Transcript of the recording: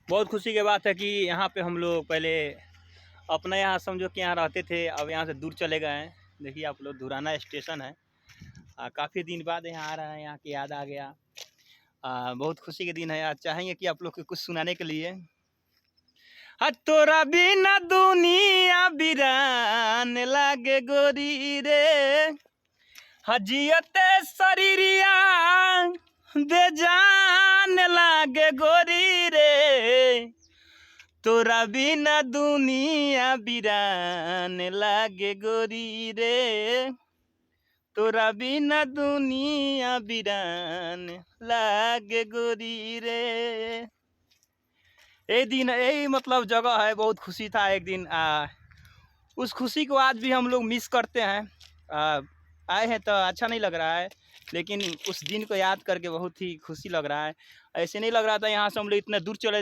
बहुत खुशी की बात है कि यहाँ पे हम लोग पहले अपने यहाँ समझो कि यहाँ रहते थे, अब यहाँ से दूर चले गए हैं। देखिए आप लोग धुराना स्टेशन है। काफ़ी दिन बाद यहाँ आ रहे हैं, यहाँ की याद आ गया। बहुत खुशी के दिन है। आज चाहेंगे कि आप लोग को कुछ सुनाने के लिए। तोरा बिना दुनिया बिरान लागे गोरी रे, हजियते शरीरिया बेजान लागे गोरी रे, तोरा बिना दुनिया बिरान लागे गोरी रे, तोरा बिना दुनिया बिरान लागे गोरी रे। ये दिन यही मतलब जगह है, बहुत खुशी था एक दिन। उस खुशी को आज भी हम लोग मिस करते हैं। आए हैं तो अच्छा नहीं लग रहा है, लेकिन उस दिन को याद करके बहुत ही खुशी लग रहा है। ऐसे नहीं लग रहा था यहाँ से हम लोग इतना दूर चले